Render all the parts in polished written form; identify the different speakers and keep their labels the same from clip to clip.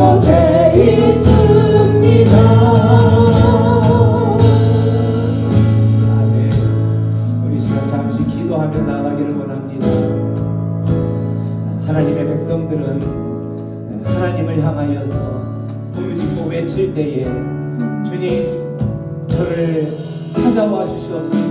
Speaker 1: 이곳에 있습니다.
Speaker 2: 아멘. 우리 시간 잠시 기도하며 나가기를 원합니다. 하나님의 백성들은 하나님을 향하여서 부르짖고 외칠 때에 주님, 저를 찾아와 주시옵소서,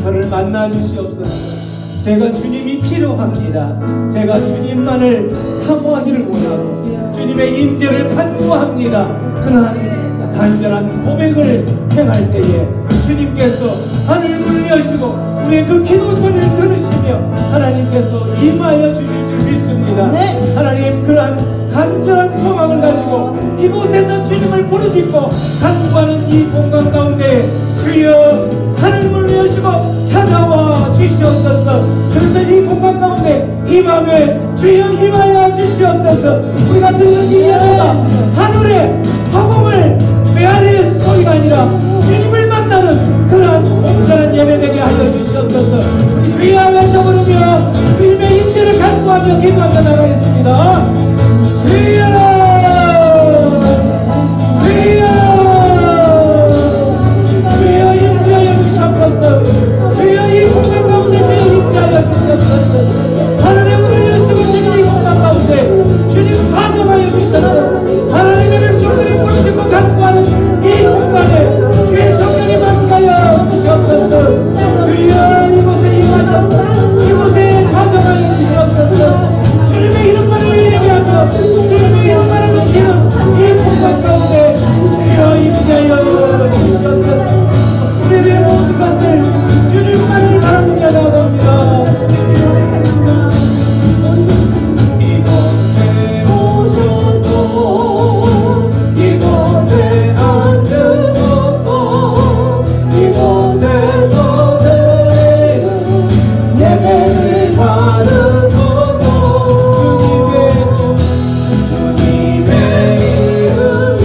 Speaker 2: 저를 만나 주시옵소서. 제가 주님이 필요합니다. 제가 주님만을 사모하기를 원하고 주님의 임재를 간구합니다. 그러한 간절한 고백을 행할 때에 주님께서 하늘문을 여시고 우리의 그 기도 소리를 들으시며 하나님께서 임하여 주실 줄 믿습니다.
Speaker 1: 네.
Speaker 2: 하나님, 그러한 간절한 소망을 가지고 이곳에서 주님을 부르짖고 간구하는 이 공간 가운데 주여 하늘문을 여시고 찾아와 주시옵소서. 그래서 이 공간 가운데 이 밤에 주여 임하여 주시옵소서. 우리가 듣는 이 예배가 하늘의 화공을 메아리의 소리가 아니라 주님을 만나는 그러한 온전한 예배 되게 하여 주시옵소서. 우리 주여 외쳐 부르며 주님의 임재를 간구하며 기도하며 나가겠습니다. 주여 주여 이 공간 가운데 주여 임재하여 주시옵소서. 하늘의 문을 여시고 주님 이 공간 가운데 주님 환영하여 주시옵소서. 하나님의 백성들이 부르짖고 간구하는 이 공간에 주의 성령이 함께하여 주시옵소서. 주여 이곳에 임하셔서 이곳에 환영하여 주시옵소서. 주님의 이름만을 예배하며 주님의 이름만을 높이는 이 공간 가운데 주여 임재하여 주시옵소서. 우리의 모든 것들 주님만을 바라보며 나아갑니다. 이곳에 오셔서 이곳에 앉으소서. 이곳에서 드리는 예배를 받으소서. 주님의 이름이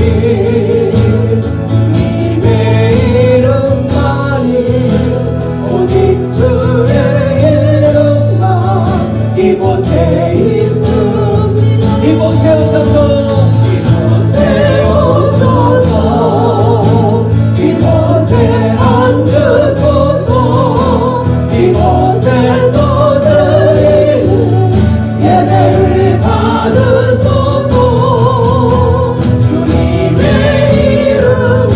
Speaker 2: 주님의 이름만이 오직 주의 이름만 이곳에 있습니다. 이곳에 오셔서 이곳에 오셔서 이곳에 앉으소서. 이곳에서 드리는 예배를 받으소서. 주님의 이름이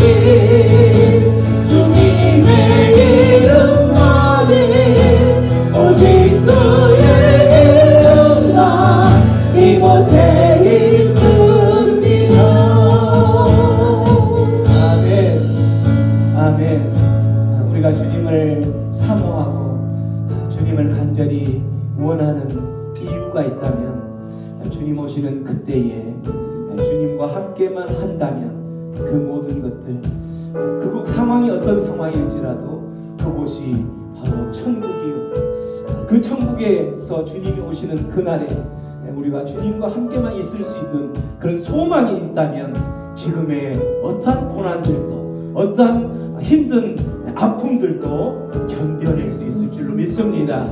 Speaker 2: 주님의 이름만이 오직 그의 이름만 이곳에 있습니다. 아멘. 아멘. 우리가 주님을 사모하고 주님을 간절히 원하는 이유가 있다면 주님 오시는 그때에 주님과 함께만 한다면 그 모든 것들, 그 상황이 어떤 상황일지라도 그곳이 바로 천국이요. 그 천국에서 주님이 오시는 그날에 우리가 주님과 함께만 있을 수 있는 그런 소망이 있다면 지금의 어떠한 고난들도 어떠한 힘든 아픔들도 견뎌낼 수 있을 줄로 믿습니다.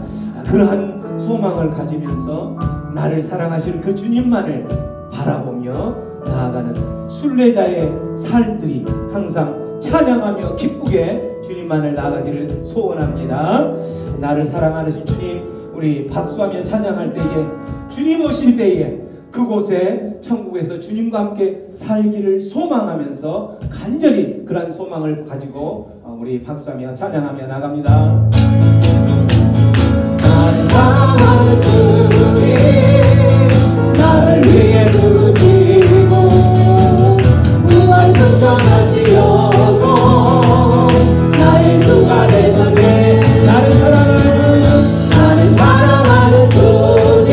Speaker 2: 그러한 소망을 가지면서 나를 사랑하시는 그 주님만을 바라보며 나아가는 순례자의 삶들이 항상 찬양하며 기쁘게 주님만을 나아가기를 소원합니다. 나를 사랑하는 주님, 우리 박수하며 찬양할 때에 주님 오실 때에 그곳에 천국에서 주님과 함께 살기를 소망하면서 간절히 그러한 소망을 가지고 우리 박수하며 찬양하며 나갑니다. 나를 사랑하는 주님, 나를 위해 부르시고 무한 승천하시어서 나의 주가 되셨네. 나를 사랑하는 주님,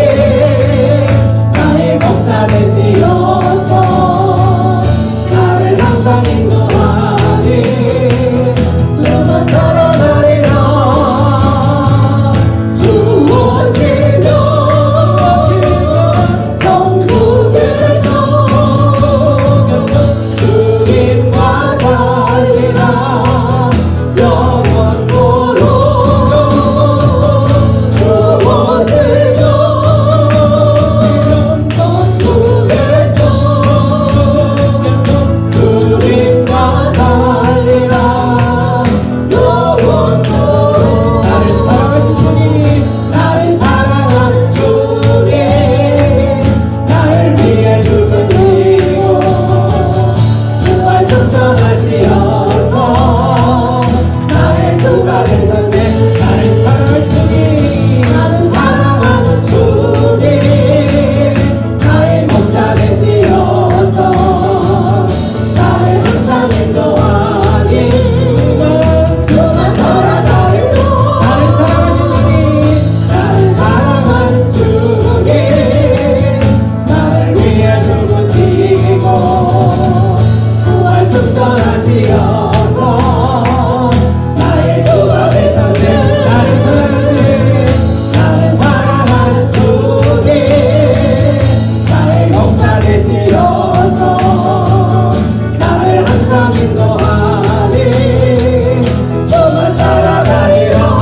Speaker 2: 나의 목자 되시어서 나를 항상 인도하니 저만 걸어가리라. 주 오시면 전국에 되시어서 나를 항상 인도하니 주만 따라가리라.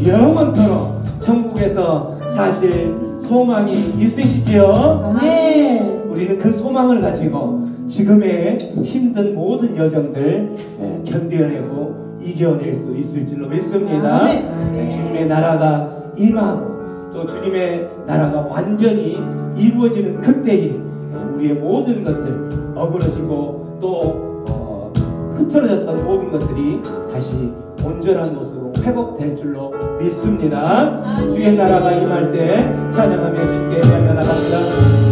Speaker 2: 영원토록 천국에서 사실 소망이 있으시지요?
Speaker 1: 네.
Speaker 2: 우리는 그 소망을 가지고 지금의 힘든 모든 여정들 견뎌내고 이겨낼 수 있을 줄로 믿습니다. 주님의 나라가 임하고 또 주님의 나라가 완전히 이루어지는 그때에 우리의 모든 것들 어그러지고 또 흐트러졌던 모든 것들이 다시 온전한 모습으로 회복될 줄로 믿습니다. 주의 나라가 임할 때 찬양하며 주님께 예배하며 나갑니다.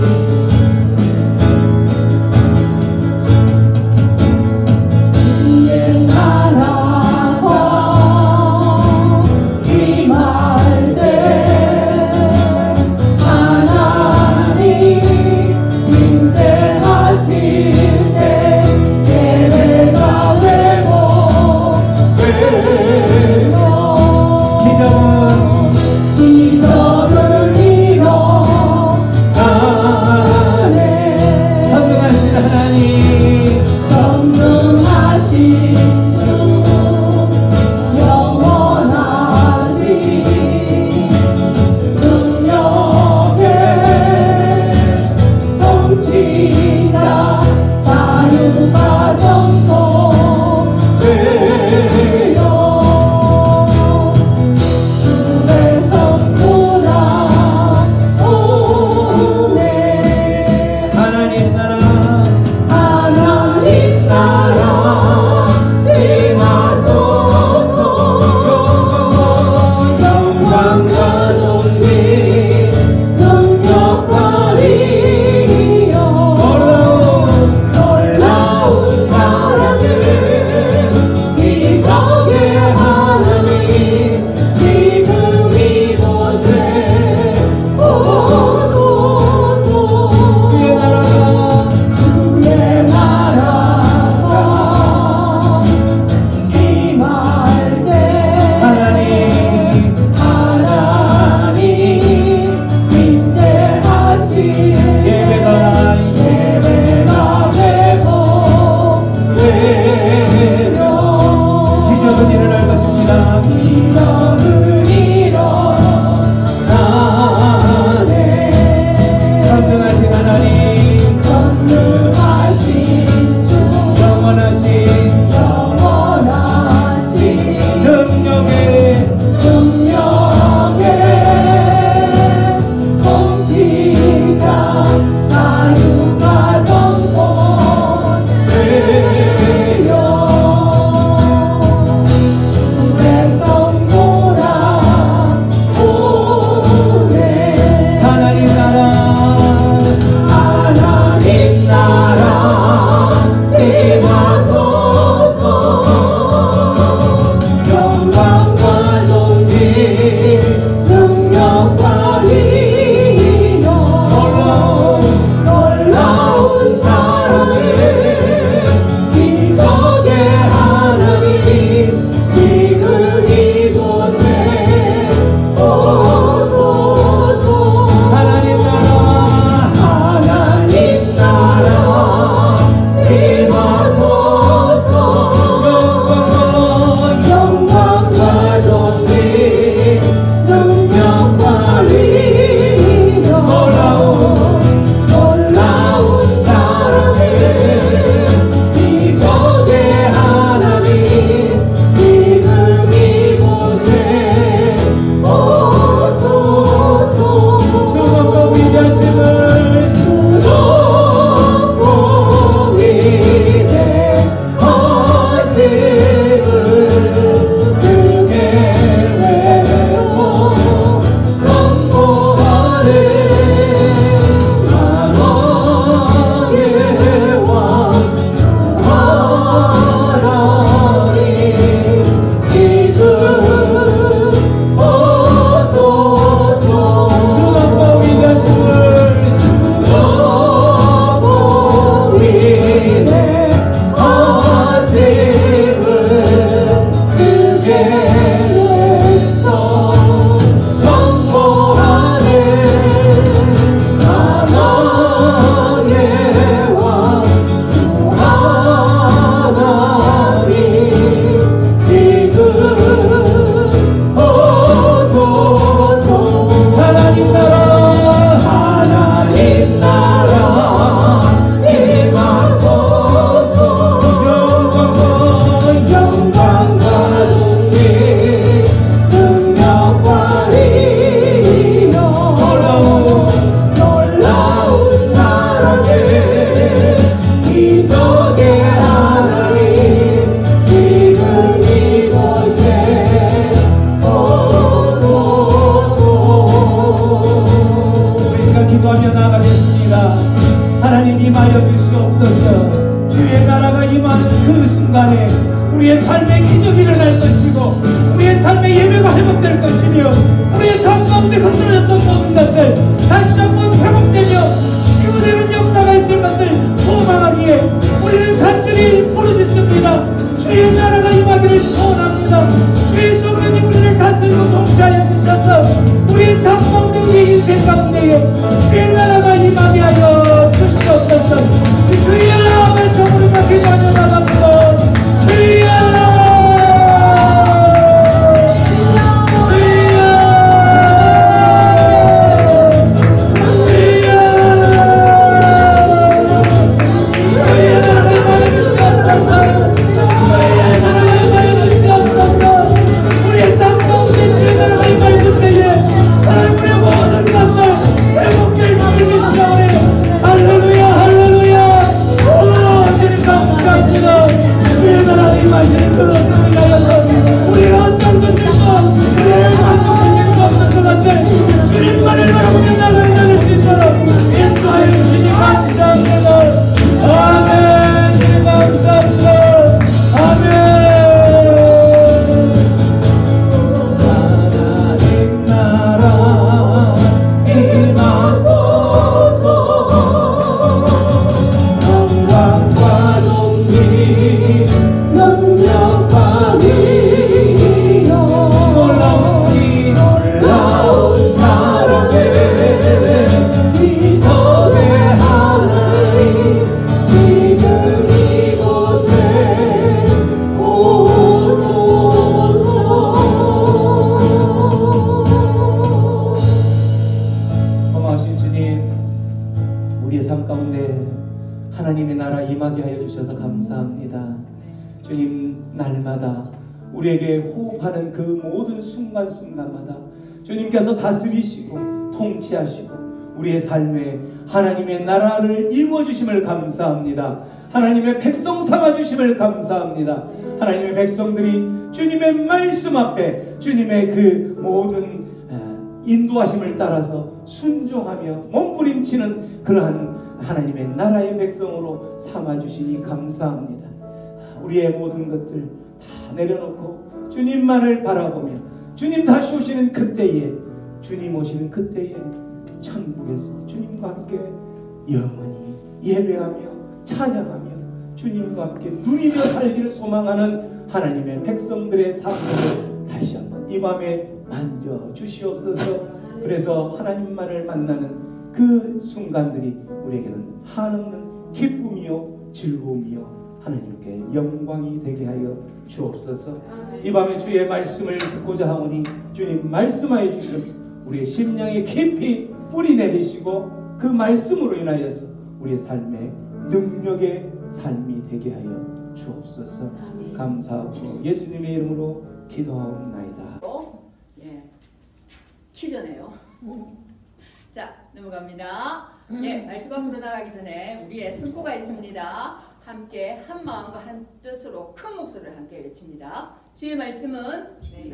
Speaker 2: 회복될 것이며 우리의 삶 가운데 흔들어졌던 모든 것들 다시 한번 회복되며 치유되는 역사가 있을 것을 소망하기에 우리는 간절히 부르짖습니다. 주의 나라가 임하기를 소원합니다. 주의 성령이 우리를 다스리고 통치하여 주셔서 우리의 삶 가운데 우리의 인생 가운데에 주의 나라가 임하게 하여 주시옵소서. 주의 나라의 정으로 기도하며 나갑니다. 주의 우리에게 호흡하는 그 모든 순간순간마다 주님께서 다스리시고 통치하시고 우리의 삶에 하나님의 나라를 이루어주심을 감사합니다. 하나님의 백성 삼아주심을 감사합니다. 하나님의 백성들이 주님의 말씀 앞에 주님의 그 모든 인도하심을 따라서 순종하며 몸부림치는 그러한 하나님의 나라의 백성으로 삼아주시니 감사합니다. 우리의 모든 것들 다 내려놓고 주님만을 바라보며 주님 다시 오시는 그때에 주님 오시는 그때에 천국에서 주님과 함께 영원히 예배하며 찬양하며 주님과 함께 누리며 살기를 소망하는 하나님의 백성들의 삶을 다시 한번 이 밤에 만져 주시옵소서. 그래서 하나님만을 만나는 그 순간들이 우리에게는 한없는 기쁨이요 즐거움이요 하나님께 영광이 되게 하여 주옵소서. 이 밤에 주의 말씀을 듣고자 하오니 주님 말씀하여 주셔서 우리의 심령에 깊이 뿌리 내리시고 그 말씀으로 인하여서 우리의 삶에 능력의 삶이 되게 하여 주옵소서. 감사하고 예수님의 이름으로 기도하옵나이다.
Speaker 3: 예, 키잖아요. 자, 넘어갑니다. 예, 말씀 앞으로 나가기 전에 우리의 선포가 있습니다. 함께 한 마음과 한 뜻으로 큰 목소리를 함께 외칩니다. 주의 말씀은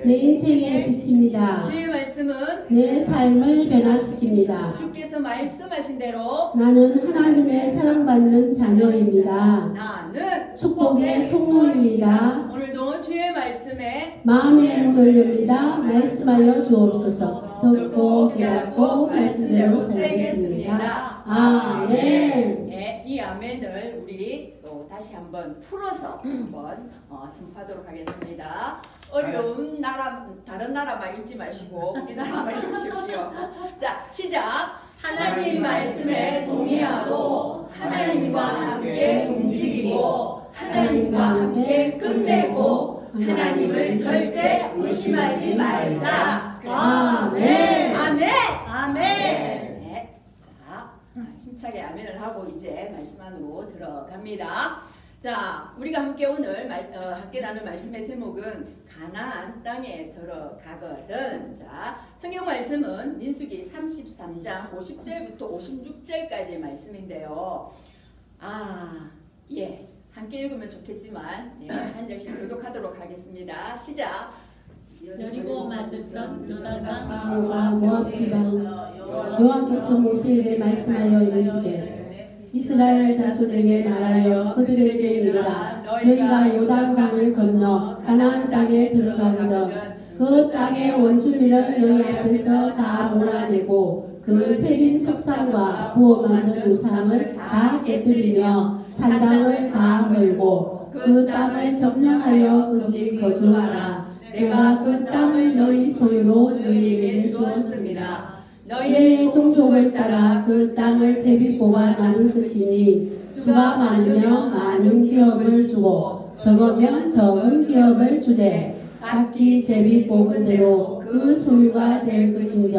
Speaker 1: 내 인생의 빛입니다.
Speaker 3: 주의 말씀은
Speaker 1: 내 삶을 변화시킵니다.
Speaker 3: 주께서 말씀하신 대로
Speaker 1: 나는 하나님의 사랑받는 자녀입니다.
Speaker 3: 나는
Speaker 1: 축복의 통로입니다.
Speaker 3: 오늘도 주의 말씀에
Speaker 1: 마음의 문을 엽니다. 말씀하여 주옵소서. 듣고 깨닫고 말씀대로 살겠습니다. 아멘.
Speaker 3: 예, 이 아멘을 우리 또 다시 한번 풀어서 한번 선포하도록 하겠습니다. 어려운 나라, 다른 나라만 읽지 마시고 우리나라만 읽으십시오. 자, 시작. 하나님 말씀에 동의하고 하나님과 함께 움직이고 하나님과 함께 끝내고 하나님을 절대 의심하지 말자.
Speaker 1: 아멘.
Speaker 3: 아멘.
Speaker 4: 아멘.
Speaker 3: 네. 자, 힘차게 아멘을 하고 이제 말씀 안으로 들어갑니다. 자, 우리가 함께 오늘 함께 나눌 말씀의 제목은 가나안 땅에 들어가거든. 자, 성경 말씀은 민수기 33장 50절부터 56절까지의 말씀인데요. 예, 함께 읽으면 좋겠지만 한 절씩 교독하도록 하겠습니다. 시작.
Speaker 4: 여리고 맞았던 요단강
Speaker 1: 땅과 모압 지방 여호와께서 모세에게 말씀하여 이르시되 이스라엘 자손에게 말하여 그들에게 이르라 너희가 요단강을 건너 가나안 땅에 들어가거든 그 땅의 원주민을 너희 앞에서 다 몰아내고 그 새긴 석상과 부어 만든 우상을 다 깨뜨리며 산당을 다 헐고 그 땅을 점령하여 거기 거주하라. 내가 그 땅을 너희 소유로 너희에게 주었습니다. 너희의 종족을 따라 그 땅을 제비 뽑아 나눌 것이니 수가 많으면 많은 기업을 주고 적으면 적은 기업을 주되 각기 제비 뽑은 대로 그 소유가 될 것인즉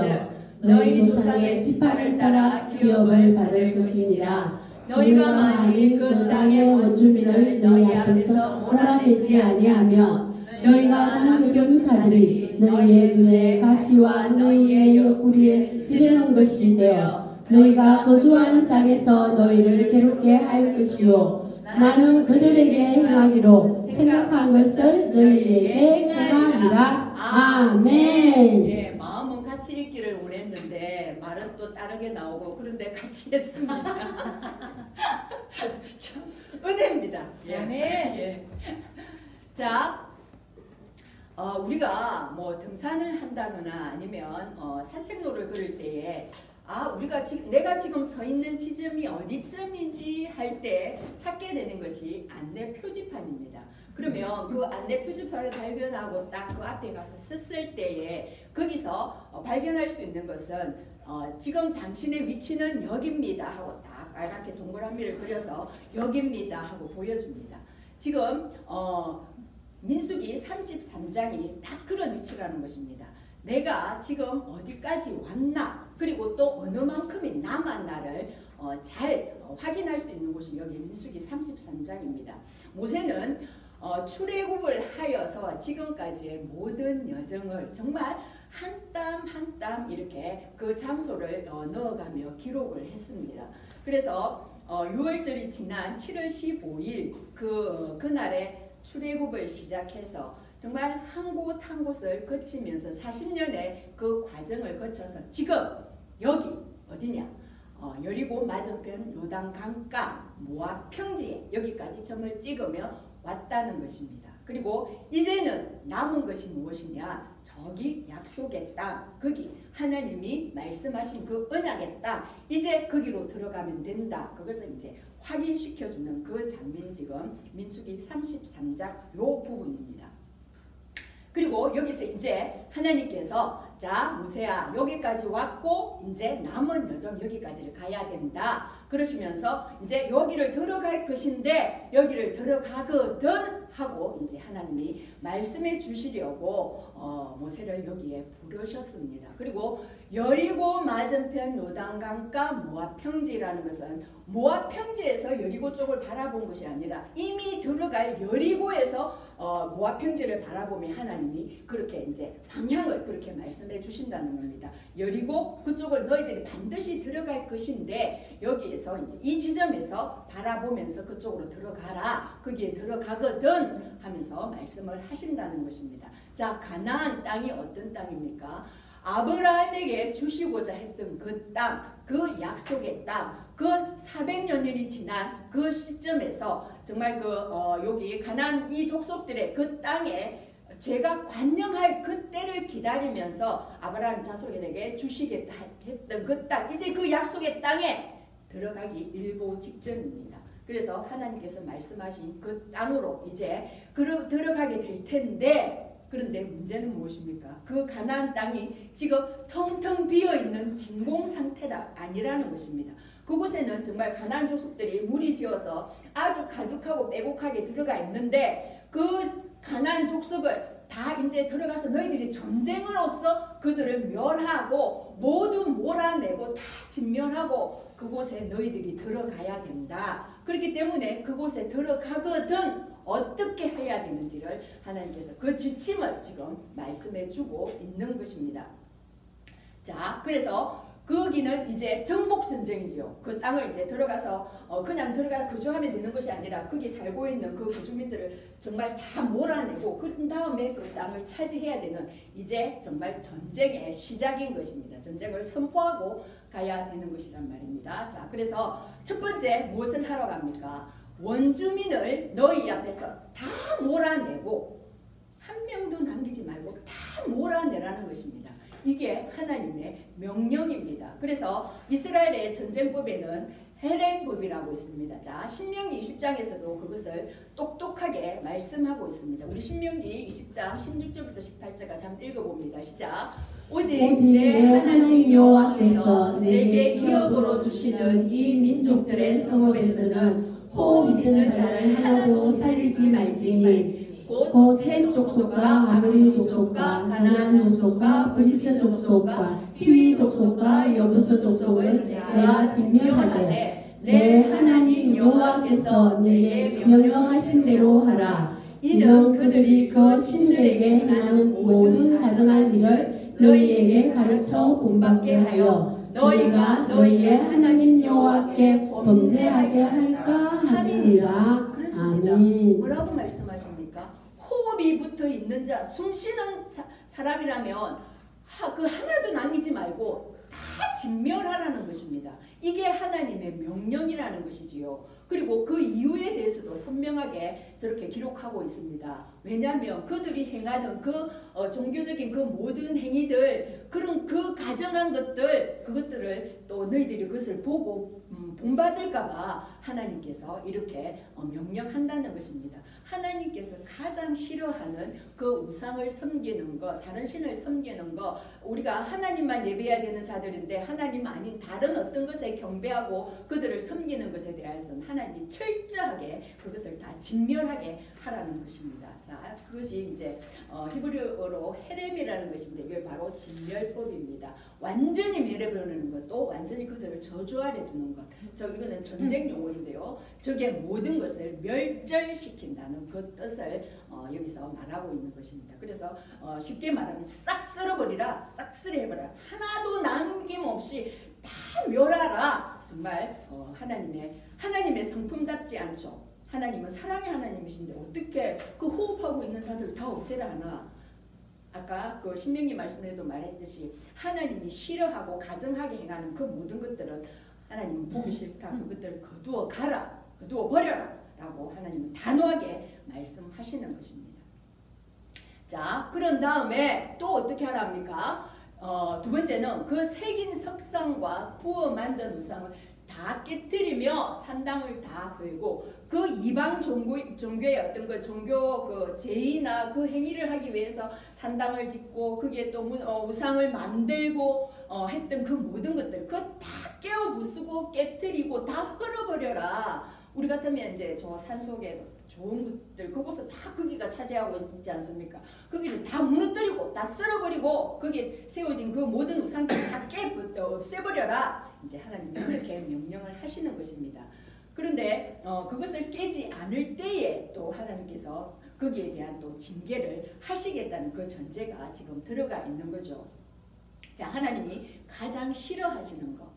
Speaker 1: 너희 조상의 지파를 따라 기업을 받을 것이니라. 너희가 만일 그 땅의 원주민을 너희 앞에서 몰아내지 아니하면 너희가 남겨둔 자들이 너희의 눈에 가시와 너희의 옆구리에 찌르는 것이 되어 너희가 거주하는 땅에서 너희를 괴롭게 할 것이요 나는 그들에게 행하기로 생각한 것을 너희에게 행하리라. 아멘.
Speaker 3: 예, 마음은 같이 읽기를 원했는데 말은 또 다르게 나오고 그런데 같이 했습니다. 참 은혜입니다. 예.
Speaker 4: 아멘.
Speaker 3: 예. 자, 우리가 뭐 등산을 한다거나 아니면 산책로를 걸을 때에 내가 지금 서 있는 지점이 어디쯤인지 할 때 찾게 되는 것이 안내 표지판입니다. 그러면 그 안내 표지판을 발견하고 딱 그 앞에 가서 섰을 때에 거기서 발견할 수 있는 것은 지금 당신의 위치는 여기입니다 하고 딱 빨갛게 동그라미를 그려서 여기입니다 하고 보여줍니다. 지금 민수기 33장이 딱 그런 위치라는 것입니다. 내가 지금 어디까지 왔나 그리고 또 어느 만큼이 남았나를 잘 확인할 수 있는 곳이 여기 민수기 33장입니다. 모세는 출애굽을 하여서 지금까지의 모든 여정을 정말 한 땀 한 땀 이렇게 그 장소를 넣어가며 기록을 했습니다. 그래서 6월절이 지난 7월 15일 그날에 출애굽을 시작해서 정말 한 곳 한 곳을 거치면서 40년의 그 과정을 거쳐서 지금 여기 어디냐? 여리고 맞은편 요단 강가 모압 평지에 여기까지 점을 찍으며 왔다는 것입니다. 그리고 이제는 남은 것이 무엇이냐? 저기 약속의 땅, 거기 하나님이 말씀하신 그 언약의 땅, 이제 거기로 들어가면 된다. 그것을 이제 확인시켜주는 그 장면이 지금 민수기 33장 요 부분입니다. 그리고 여기서 이제 하나님께서 자 모세야 여기까지 왔고 이제 남은 여정 여기까지를 가야 된다 그러시면서 이제 여기를 들어갈 것인데 여기를 들어가거든 하고 이제 하나님이 말씀해 주시려고 모세를 여기에 부르셨습니다. 그리고 여리고 맞은편 요단강가 모압 평지라는 것은 모압 평지에서 여리고 쪽을 바라본 것이 아니라 이미 들어갈 여리고에서 모압 평지를 바라보며 하나님이 그렇게 이제 방향을 그렇게 말씀해 주신다는 겁니다. 여리고 그쪽을 너희들이 반드시 들어갈 것인데 여기에서 이제 이 지점에서 바라보면서 그쪽으로 들어가라. 거기에 들어가거든 하면서 말씀을 하신다는 것입니다. 자, 가나안 땅이 어떤 땅입니까? 아브라함에게 주시고자 했던 그 땅, 그 약속의 땅, 그 400년이 지난 그 시점에서 정말 여기 가나안 이 족속들의 그 땅에 죄가 관영할 그 때를 기다리면서 아브라함 자손에게 주시겠다 했던 그 땅, 이제 그 약속의 땅에 들어가기 일보 직전입니다. 그래서 하나님께서 말씀하신 그 땅으로 이제 들어가게 될 텐데 그런데 문제는 무엇입니까? 그 가나안 땅이 지금 텅텅 비어있는 진공 상태가 아니라는 것입니다. 그곳에는 정말 가나안 족속들이 무리지어서 아주 가득하고 빼곡하게 들어가 있는데 그 가나안 족속을 다 이제 들어가서 너희들이 전쟁으로서 그들을 멸하고 모두 몰아내고 다 진멸하고 그곳에 너희들이 들어가야 된다. 그렇기 때문에 그곳에 들어가거든 어떻게 해야 되는지를 하나님께서 그 지침을 지금 말씀해 주고 있는 것입니다. 자, 그래서 거기는 이제 정복전쟁이죠. 그 땅을 이제 들어가서 그냥 들어가 거주하면 되는 것이 아니라 거기 살고 있는 그 거주민들을 정말 다 몰아내고 그 다음에 그 땅을 차지해야 되는 이제 정말 전쟁의 시작인 것입니다. 전쟁을 선포하고 가야 되는 것이란 말입니다. 자, 그래서 첫 번째 무엇을 하러 갑니까? 원주민을 너희 앞에서 다 몰아내고 한 명도 남기지 말고 다 몰아내라는 것입니다. 이게 하나님의 명령입니다. 그래서 이스라엘의 전쟁법에는 헤렘법이라고 있습니다. 자, 신명기 20장에서도 그것을 똑똑하게 말씀하고 있습니다. 우리 신명기 20장 16절부터 18절까지 한번 읽어봅니다. 시작. 오직 내 하나님 여호와께서 내게 기업으로 주시는 이 민족들의 성읍에서는 호흡 있는 자를 하나도 살리지 말지니 곧 헷 족속과 아모리 족속과 가나안 족속과 브리스 족속과 히위 족속과 여부스 족속을 내가 진멸하되 내 하나님 여호와께서 내게 명령하신 대로 하라. 이는 그들이 그 신들에게 행하는 모든 가증한 일을 너희에게 가르쳐 본받게 하여 너희가 너희의 하나님 여호와께 범죄하게 할까 함이니라. 그렇습니다.
Speaker 1: 아멘.
Speaker 3: 뭐라고 말씀하십니까? 호흡이 붙어 있는 자, 숨 쉬는 사람이라면 그 하나도 남기지 말고 다 진멸하라는 것입니다. 이게 하나님의 명령이라는 것이지요. 그리고 그 이유에 대해서도 선명하게 저렇게 기록하고 있습니다. 왜냐하면 그들이 행하는 그 종교적인 그 모든 행위들, 그런 그 가정한 것들, 그것들을 또 너희들이 그것을 보고 본받을까봐 하나님께서 이렇게 명령한다는 것입니다. 하나님께서 가장 싫어하는 그 우상을 섬기는 것, 다른 신을 섬기는 것, 우리가 하나님만 예배해야 되는 자들인데 하나님 아닌 다른 어떤 것에 경배하고 그들을 섬기는 것에 대해서는 하나님이 철저하게 그것을 다 진멸하게 하라는 것입니다. 자, 그것이 이제 히브리어로 헤렘이라는 것인데 이게 바로 진멸법입니다. 완전히 멸해버리는 것도 완전히 그들을 저주 아래 두는 것. 이거는 전쟁 용어인데요. 적의 모든 것을 멸절시킨다는 그 뜻을 여기서 말하고 있는 것입니다. 그래서 쉽게 말하면 싹 쓸어버리라, 싹 쓸어버려라. 하나도 남김없이 다 멸하라. 정말 하나님의 성품답지 않죠. 하나님은 사랑의 하나님이신데 어떻게 그 호흡하고 있는 자들 다 없애라 하나. 아까 그 신명기 말씀에도 말했듯이 하나님이 싫어하고 가증하게 행하는 그 모든 것들은 하나님은 보기 싫다. 그것들을 거두어 가라. 거두어 버려라. 라고 하나님은 단호하게 말씀하시는 것입니다. 자, 그런 다음에 또 어떻게 하랍니까? 두 번째는 그 새긴 석상과 부어 만든 우상을 다 깨뜨리며 산당을 다 걸고 그 이방 종교의 어떤 그 종교 그 제의나 그 행위를 하기 위해서 산당을 짓고 그게 또 우상을 만들고 했던 그 모든 것들 그거 다 깨어 부수고 깨뜨리고 다 헐어버려라. 우리 같으면 이제 저 산속에 좋은 것들 그곳을 다 거기가 차지하고 있지 않습니까? 거기를 다 무너뜨리고 다 쓸어버리고 거기에 세워진 그 모든 우상들을 다 없애버려라. 이제 하나님이 그렇게 명령을 하시는 것입니다. 그런데 그것을 깨지 않을 때에 또 하나님께서 거기에 대한 또 징계를 하시겠다는 그 전제가 지금 들어가 있는 거죠. 자, 하나님이 가장 싫어하시는 것.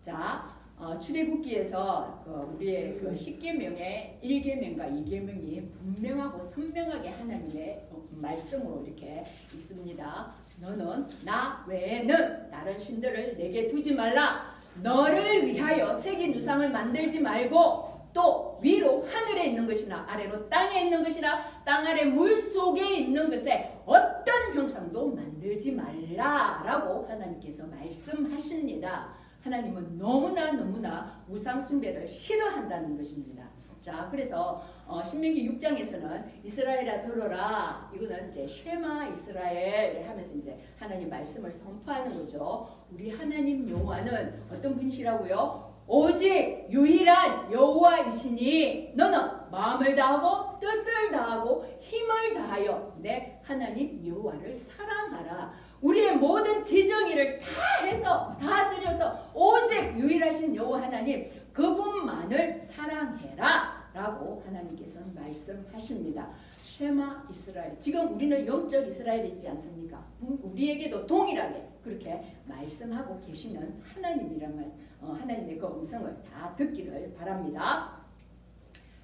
Speaker 3: 자, 출애굽기에서 우리의 그 10계명의 1계명과 2계명이 분명하고 선명하게 하나님의 말씀으로 이렇게 있습니다. 너는 나 외에는 다른 신들을 내게 두지 말라. 너를 위하여 새긴 우상을 만들지 말고 또 위로 하늘에 있는 것이나 아래로 땅에 있는 것이나 땅 아래 물 속에 있는 것에 어떤 형상도 만들지 말라라고 하나님께서 말씀하십니다. 하나님은 너무나 우상 숭배를 싫어한다는 것입니다. 자, 그래서 신명기 6장에서는 이스라엘아 들어라. 이거는 이제 쉐마 이스라엘 하면서 이제 하나님 말씀을 선포하는 거죠. 우리 하나님 여호와는 어떤 분이시라고요? 오직 유일한 여호와이시니 너는 마음을 다하고 뜻을 다하고 힘을 다하여 내 하나님 여호와를 사랑하라. 우리의 모든 지정의를 다 해서 다 드려서 오직 유일하신 여호와 하나님 그분만을 사랑해라 라고 하나님께서는 말씀하십니다. 쉐마 이스라엘. 지금 우리는 영적 이스라엘이 있지 않습니까? 우리에게도 동일하게 그렇게 말씀하고 계시는 하나님이란 하나님의 그 음성을 다 듣기를 바랍니다.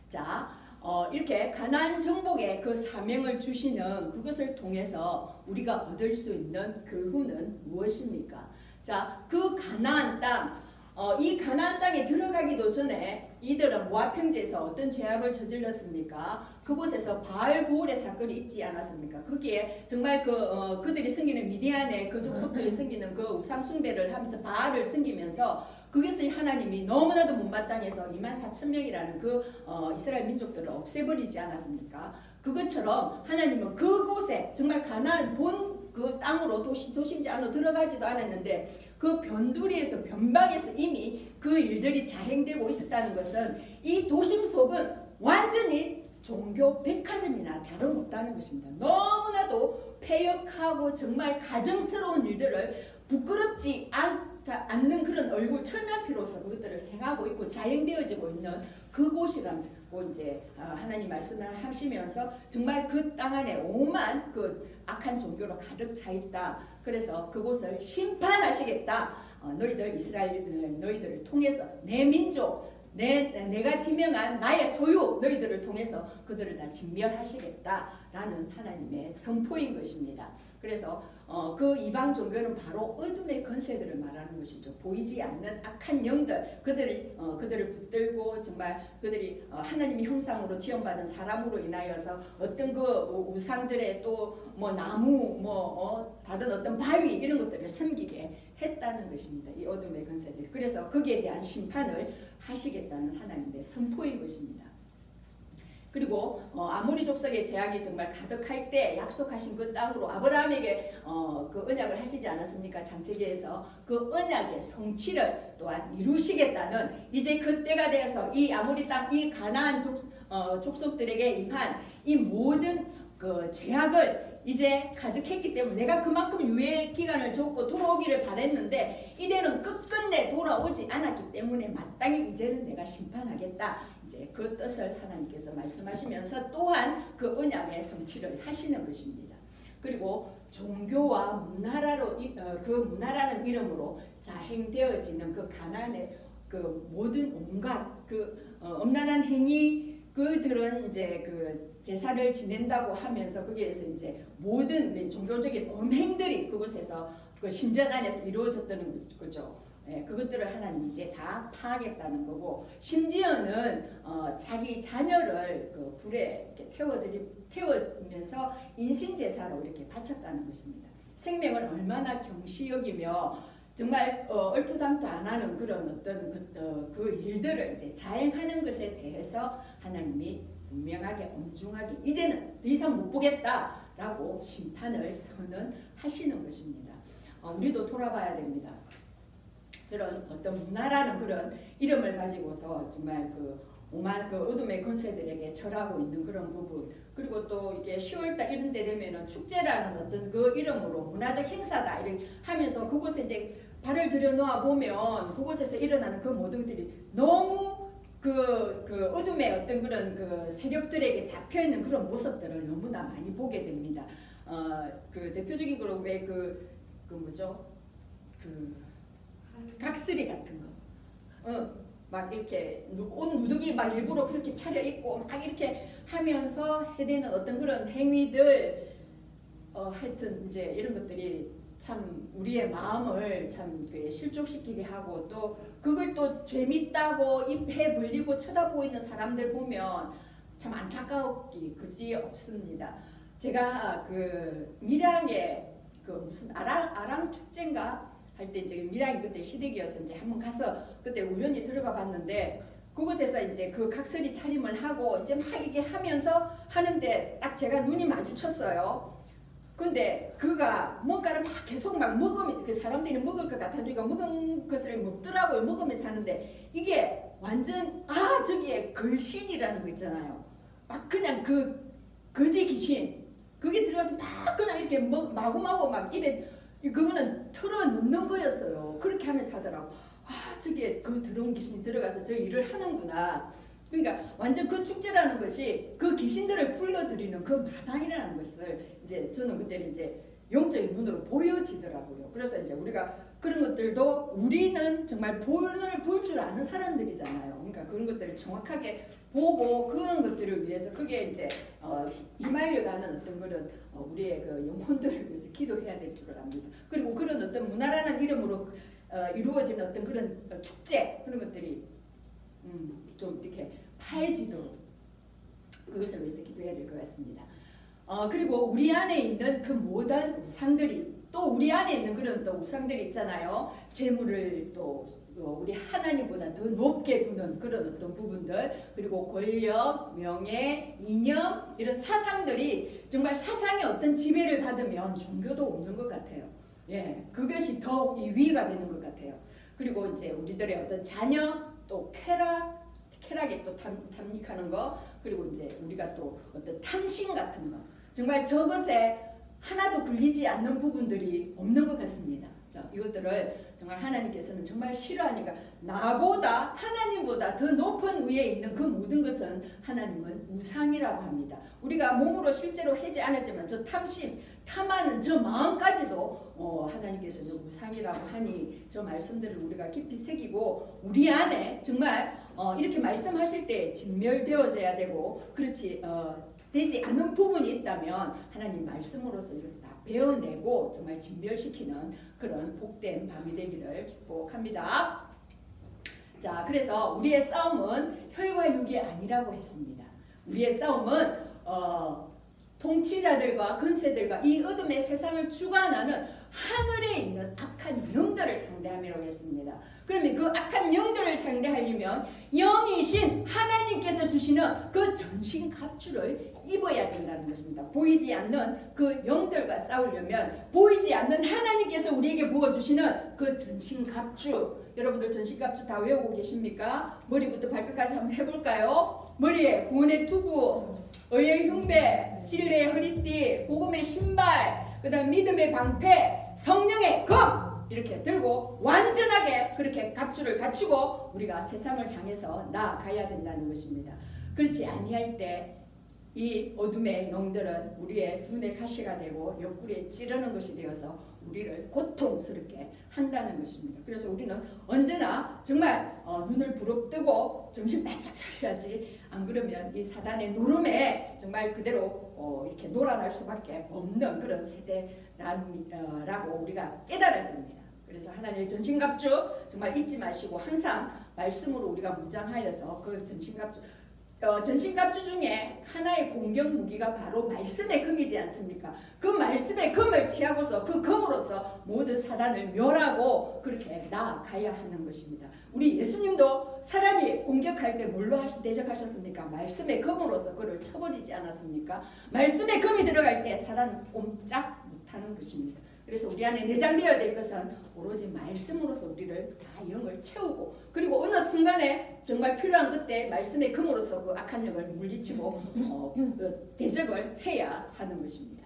Speaker 3: 자, 이렇게 가나안 정복의 그 사명을 주시는 그것을 통해서 우리가 얻을 수 있는 교훈은 무엇입니까? 자, 그 가나안 땅 이 가나안 땅에 들어가기도 전에 이들은 모압 평지에서 어떤 죄악을 저질렀습니까? 그곳에서 바알보올의 사건이 있지 않았습니까? 거기에 정말 그들이 섬기는 미디안의 그 족속들이 섬기는 그 우상 숭배를 하면서 바알을 섬기면서 거기서 하나님이 너무나도 못마땅해서 24,000명이라는 그 이스라엘 민족들을 없애버리지 않았습니까? 그것처럼 하나님은 그곳에 정말 가나안 본 그 땅으로 도심지 안으로 들어가지도 않았는데 그 변두리에서 변방에서 이미 그 일들이 자행되고 있었다는 것은 이 도심 속은 완전히 종교 백화점이나 다름없다는 것입니다. 너무나도 폐역하고 정말 가정스러운 일들을 부끄럽지 않는 그런 얼굴 철면피로서 그것들을 행하고 있고 자행되어지고 있는 그곳이라고 이제 하나님 말씀을 하시면서 정말 그 땅 안에 오만 그 악한 종교로 가득 차 있다. 그래서 그곳을 심판하시겠다. 너희들 이스라엘 너희들을 통해서 내 민족 내가 지명한 나의 소유 너희들을 통해서 그들을 다 진멸하시겠다라는 하나님의 선포인 것입니다. 그래서 그 이방 종교는 바로 어둠의 권세들을 말하는 것이죠. 보이지 않는 악한 영들, 그들을 붙들고 정말 그들이 하나님의 형상으로 지원받은 사람으로 인하여서 어떤 그 우상들의 또 뭐 나무, 다른 어떤 바위 이런 것들을 섬기게 했다는 것입니다. 이 어둠의 권세들. 그래서 거기에 대한 심판을 하시겠다는 하나님의 선포인 것입니다. 그리고 아모리 족속의 재앙이 정말 가득할 때 약속하신 그 땅으로 아브라함에게 그 언약을 하시지 않았습니까? 창세기에서 그 언약의 성취를 또한 이루시겠다는 이제 그때가 되어서 이 아모리 땅, 이 가나안 족속들에게 임한 이 모든 그 죄악을 이제 가득했기 때문에 내가 그만큼 유예 기간을 줬고 돌아오기를 바랬는데 이대는 끝끝내 돌아오지 않았기 때문에 마땅히 이제는 내가 심판하겠다. 이제 그 뜻을 하나님께서 말씀하시면서 또한 그 언약의 성취를 하시는 것입니다. 그리고 종교와 문화라로 그 문화라는 이름으로 자행되어지는 그 가나안의 그 모든 온갖 그 엄란한 행위 그들은 이제 그 제사를 지낸다고 하면서 거기에서 이제 모든 종교적인 음행들이 그곳에서 그 심전 안에서 이루어졌다는 거죠. 예, 그것들을 하나님 이제 다 파하겠다는 거고 심지어는 자기 자녀를 그 불에 이렇게 태우면서 인신제사로 이렇게 바쳤다는 것입니다. 생명을 얼마나 경시 여기며 정말 얼토당토 안 하는 그런 어떤 그 일들을 이제 자행하는 것에 대해서 하나님이 분명하게 엄중하게 이제는 더 이상 못 보겠다라고 심판을 선언하시는 것입니다. 우리도 돌아봐야 됩니다. 저런 어떤 문화라는 그런 이름을 가지고서 정말 그 오만 그 어둠의 권세들에게 절하고 있는 그런 부분, 그리고 또 이게 10월달 이런 때 되면은 축제라는 어떤 그 이름으로 문화적 행사다 이렇게 하면서 그곳에 이제 발을 들여놓아 보면 그곳에서 일어나는 그 모든 것들이 너무 그 어둠의 어떤 그런 그 세력들에게 잡혀 있는 그런 모습들을 너무나 많이 보게 됩니다. 그 대표적인 거로 왜 그 뭐죠? 그 각스리 같은 거. 막 이렇게 옷 무더기 막 일부러 그렇게 차려입고 막 이렇게 하면서 해대는 어떤 그런 행위들 하여튼 이제 이런 것들이 참 우리의 마음을 참 실족시키게 하고 또 그걸 또 재밌다고 입에 벌리고 쳐다보고 있는 사람들 보면 참 안타까웠기 그지 없습니다. 제가 그 밀양에 그 무슨 아랑 축제인가 할 때 이제 밀양이 그때 시댁이어서 이제 한번 가서 그때 우연히 들어가 봤는데 그곳에서 이제 그 각설이 차림을 하고 이제 막 이게 하면서 하는데 딱 제가 눈이 마주쳤어요. 근데 그가 뭔가를 막 계속 막 먹으면 그 사람들이 먹을 것 같아지니까 먹은 것을 먹더라고요. 먹으면서 하는데 이게 완전 저기에 걸신이라는 거 있잖아요. 막 그냥 그 거지 귀신 그게 들어가서 막 그냥 이렇게 마구마구 막 입에 그거는 틀어 넣는 거였어요. 그렇게 하면서 하더라고. 저게 그 들어온 귀신이 들어가서 저 일을 하는구나. 그러니까 완전 그 축제라는 것이 그 귀신들을 불러들이는 그 마당이라는 것을 이제 저는 그때는 이제 영적인 눈으로 보여지더라고요. 그래서 이제 우리가 그런 것들도 우리는 정말 볼 줄 아는 사람들이잖아요. 그러니까 그런 것들을 정확하게 보고 그런 것들을 위해서 그게 이제 이말려가는 어떤 그런 우리의 그 영혼들을 위해서 기도해야 될 줄을 압니다. 그리고 그런 어떤 문화라는 이름으로 이루어진 어떤 그런 축제 그런 것들이 좀 이렇게 파해지도록 그것을 위해서 기도해야 될 것 같습니다. 그리고 우리 안에 있는 그 모든 우상들이 또 우리 안에 있는 그런 또 우상들이 있잖아요. 재물을 또 우리 하나님보다 더 높게 두는 그런 어떤 부분들, 그리고 권력, 명예, 이념 이런 사상들이 정말 사상의 어떤 지배를 받으면 종교도 없는 것 같아요. 예, 그것이 더욱 위가 되는 것 같아요. 그리고 이제 우리들의 어떤 자녀, 또 쾌락에 또 탐닉하는 거, 그리고 이제 우리가 또 어떤 탐심 같은 거, 정말 저것에 하나도 굴리지 않는 부분들이 없는 것 같습니다. 자, 이것들을 정말 하나님께서는 정말 싫어하니까 나보다 하나님보다 더 높은 위에 있는 그 모든 것은 하나님은 우상이라고 합니다. 우리가 몸으로 실제로 하지 않았지만 저 탐심, 탐하는 저 마음까지도 하나님께서는 우상이라고 하니 저 말씀들을 우리가 깊이 새기고 우리 안에 정말 이렇게 말씀하실 때 진멸되어져야 되고 그렇지 되지 않은 부분이 있다면 하나님 말씀으로서 이것을 다 배워내고 정말 진멸시키는 그런 복된 밤이 되기를 축복합니다. 자, 그래서 우리의 싸움은 혈과 육이 아니라고 했습니다. 우리의 싸움은 통치자들과 근세들과 이 어둠의 세상을 주관하는 하늘에 있는 악한 영들을 상대함이라고 했습니다. 그러면 그 악한 영들을 상대하려면 영이신 하나님께서 주시는 그 전신 갑주를 입어야 된다는 것입니다. 보이지 않는 그 영들과 싸우려면 보이지 않는 하나님께서 우리에게 부어주시는 그 전신 갑주, 여러분들 전신 갑주 다 외우고 계십니까? 머리부터 발끝까지 한번 해볼까요? 머리에 구원의 투구, 의의 흉배, 진리의 허리띠, 복음의 신발, 그 다음 믿음의 방패, 성령의 검 이렇게 들고 완전하게 그렇게 갑주를 갖추고 우리가 세상을 향해서 나아가야 된다는 것입니다. 그렇지 아니할 때 이 어둠의 영들은 우리의 눈에 가시가 되고 옆구리에 찌르는 것이 되어서 우리를 고통스럽게 한다는 것입니다. 그래서 우리는 언제나 정말 눈을 부릅뜨고 정신 바짝 차려야지, 안 그러면 이 사단의 노름에 정말 그대로 이렇게 놀아날 수밖에 없는 그런 세대라고 우리가 깨달아야 됩니다. 그래서 하나님의 전신갑주 정말 잊지 마시고 항상 말씀으로 우리가 무장하여서 그 전신갑주 중에 하나의 공격 무기가 바로 말씀의 금이지 않습니까? 그 말씀의 금을 취하고서 그 금으로서 모든 사단을 멸하고 그렇게 나아가야 하는 것입니다. 우리 예수님도 사단이 공격할 때 뭘로 대적하셨습니까? 말씀의 금으로서 그를 쳐버리지 않았습니까? 말씀의 금이 들어갈 때 사단은 꼼짝 못하는 것입니다. 그래서 우리 안에 내장되어야 될 것은 오로지 말씀으로서 우리를 다 영을 채우고, 그리고 어느 순간에 정말 필요한 그때 말씀의 금으로서 그 악한 영을 물리치고 대적을 해야 하는 것입니다.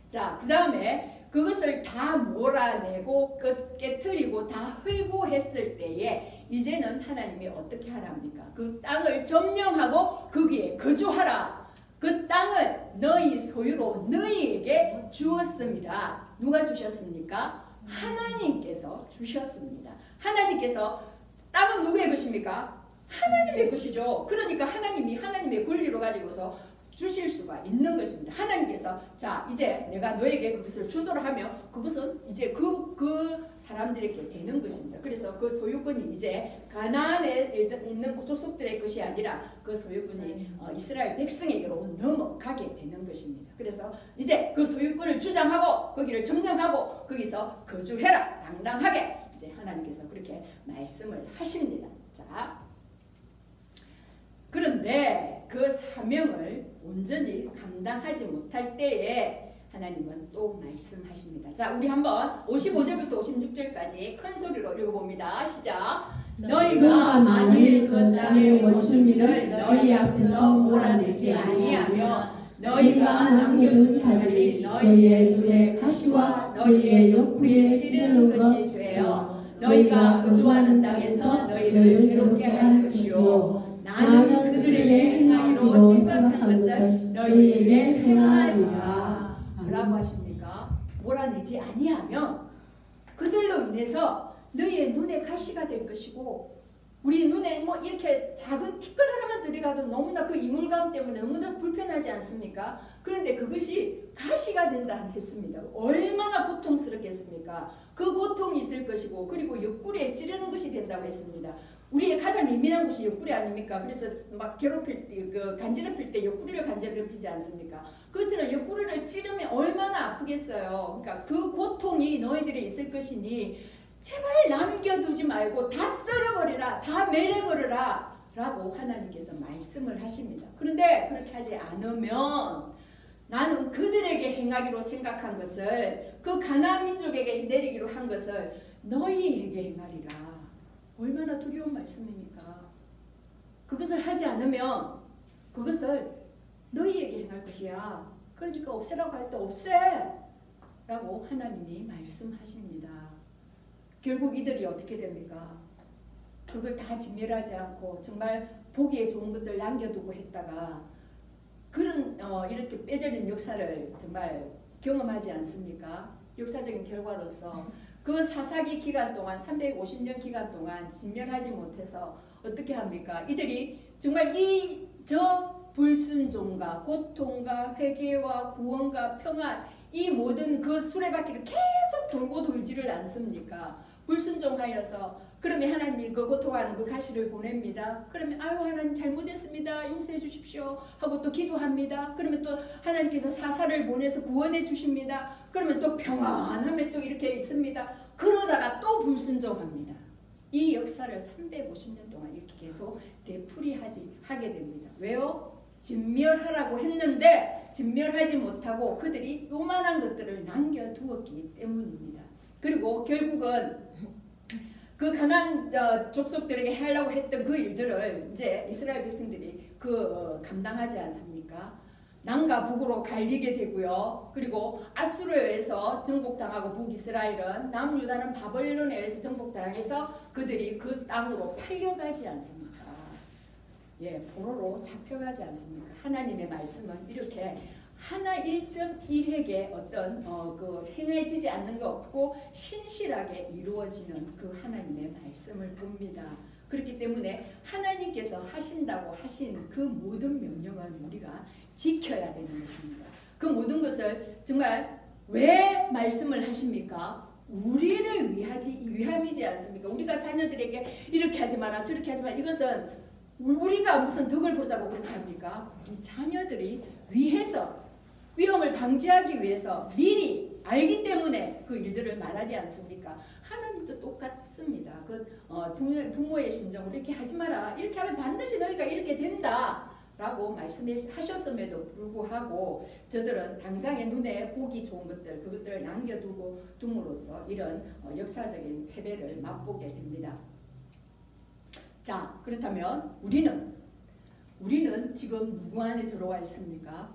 Speaker 3: 자, 그 다음에 그것을 다 몰아내고 깨트리고 다 헐고 했을 때에 이제는 하나님이 어떻게 하라 합니까? 그 땅을 점령하고 거기에 거주하라. 그 땅을 너희 소유로 너희에게 주었습니다. 누가 주셨습니까? 하나님께서 주셨습니다. 하나님께서 땅은 누구의 것입니까? 하나님의 것이죠. 그러니까 하나님이 하나님의 권리로 가지고서 주실 수가 있는 것입니다. 하나님께서 자 이제 내가 너에게 그것을 주도록 하면 그것은 이제 그 사람들에게 되는 것입니다. 그래서 그 소유권이 이제 가나안에 있는 족속들의 것이 아니라 그 소유권이 이스라엘 백성에게로 넘어가게 되는 것입니다. 그래서 이제 그 소유권을 주장하고 거기를 점령하고 거기서 거주해라 당당하게 이제 하나님께서 그렇게 말씀을 하십니다. 자, 그런데 그 사명을 온전히 감당하지 못할 때에 하나님은 또 말씀하십니다. 자, 우리 한번 55절부터 56절까지 큰 소리로 읽어봅니다. 시작.
Speaker 1: 너희가 만일 그 땅의 원주민을 너희 앞에서 몰아내지 아니하며 너희가 남겨둔 자들이 너희의 눈에 가시와 너희의 옆구리에 찌르는 것이 되어 너희가 거주하는 땅에서 너희를 괴롭게 할 것이요 나는 그들에게 행하기로 생각한 것을 너희에게 행하리라.
Speaker 3: 뭐라고 하십니까? 몰아내지 아니하면 그들로 인해서 너희의 눈에 가시가 될 것이고, 우리 눈에 뭐 이렇게 작은 티끌 하나만 들어가도 너무나 그 이물감 때문에 너무나 불편하지 않습니까? 그런데 그것이 가시가 된다 했습니다. 얼마나 고통스럽겠습니까? 않습니까? 그 고통이 있을 것이고 그리고 옆구리에 찌르는 것이 된다고 했습니다. 우리의 가장 예민한 곳이 옆구리 아닙니까? 그래서 막 간지럽힐 때 옆구리를 간지럽히지 않습니까? 그것처럼 옆구리를 찌르면 얼마나 아프겠어요. 그러니까 그 고통이 너희들에 있을 것이니 제발 남겨두지 말고 다 썰어버리라, 다 매려버려라 라고 하나님께서 말씀을 하십니다. 그런데 그렇게 하지 않으면 나는 그들에게 행하기로 생각한 것을, 그 가나안 민족에게 내리기로 한 것을 너희에게 행하리라. 얼마나 두려운 말씀입니까? 그것을 하지 않으면 그것을 너희에게 행할 것이야. 그러니까 없애라고 할 때 없애! 라고 하나님이 말씀하십니다. 결국 이들이 어떻게 됩니까? 그걸 다 진멸하지 않고 정말 보기에 좋은 것들 남겨두고 했다가 그런 이렇게 빼버린 역사를 정말 경험하지 않습니까? 역사적인 결과로서 그 사사기 기간 동안 350년 기간 동안 진멸하지 못해서 어떻게 합니까? 이들이 정말 저 불순종과 고통과 회개와 구원과 평안 이 모든 그 수레바퀴를 계속 돌고 돌지를 않습니까? 불순종하여서 그러면 하나님이 그 고통하는 그 가시를 보냅니다. 그러면 아유 하나님 잘못했습니다. 용서해 주십시오 하고 또 기도합니다. 그러면 또 하나님께서 사사를 보내서 구원해 주십니다. 그러면 또 평안하면 또 이렇게 있습니다. 그러다가 또 불순종합니다. 이 역사를 350년 동안 이렇게 계속 되풀이하게 됩니다. 왜요? 진멸하라고 했는데 진멸하지 못하고 그들이 요만한 것들을 남겨두었기 때문입니다. 그리고 결국은 그 가나안 족속들에게 하려고 했던 그 일들을 이제 이스라엘 백성들이 감당하지 않습니까? 남과 북으로 갈리게 되고요. 그리고 아수르에 의해서 정복당하고 북이스라엘은 남유다는 바벨론에 의해서 정복당해서 그들이 그 땅으로 팔려가지 않습니까? 예, 포로로 잡혀가지 않습니까? 하나님의 말씀은 이렇게 하나 1.1획에 어떤 행해지지 않는 게 없고 신실하게 이루어지는 그 하나님의 말씀을 봅니다. 그렇기 때문에 하나님께서 하신다고 하신 그 모든 명령은 우리가 지켜야 되는 것입니다. 그 모든 것을 정말 왜 말씀을 하십니까? 우리를 위함이지 않습니까? 우리가 자녀들에게 이렇게 하지 마라 저렇게 하지 마라 이것은 우리가 무슨 덕을 보자고 그렇게 합니까? 우리 자녀들이 위해서 위험을 방지하기 위해서 미리 알기 때문에 그 일들을 말하지 않습니까? 하나님도 똑같습니다. 부모의 심정으로 이렇게 하지 마라. 이렇게 하면 반드시 너희가 이렇게 된다. 라고 말씀하셨음에도 불구하고 저들은 당장의 눈에 보기 좋은 것들 그것들을 남겨두고 둠으로써 이런 역사적인 패배를 맛보게 됩니다. 자, 그렇다면 우리는 지금 누구 안에 들어와 있습니까?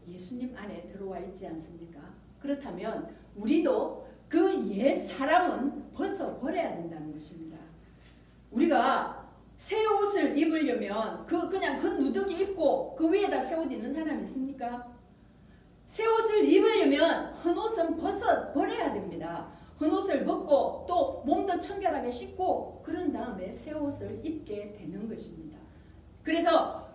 Speaker 3: 예수님 안에 들어와 있지 않습니까? 그렇다면 우리도 그 옛 사람은 벗어버려야 된다는 것입니다. 우리가 새 옷을 입으려면 그냥 누더기 입고 그 위에다 새 옷 입는 사람 있습니까? 새 옷을 입으려면 헌옷은 벗어버려야 됩니다. 헌옷을 벗고 또 몸도 청결하게 씻고 그런 다음에 새 옷을 입게 되는 것입니다. 그래서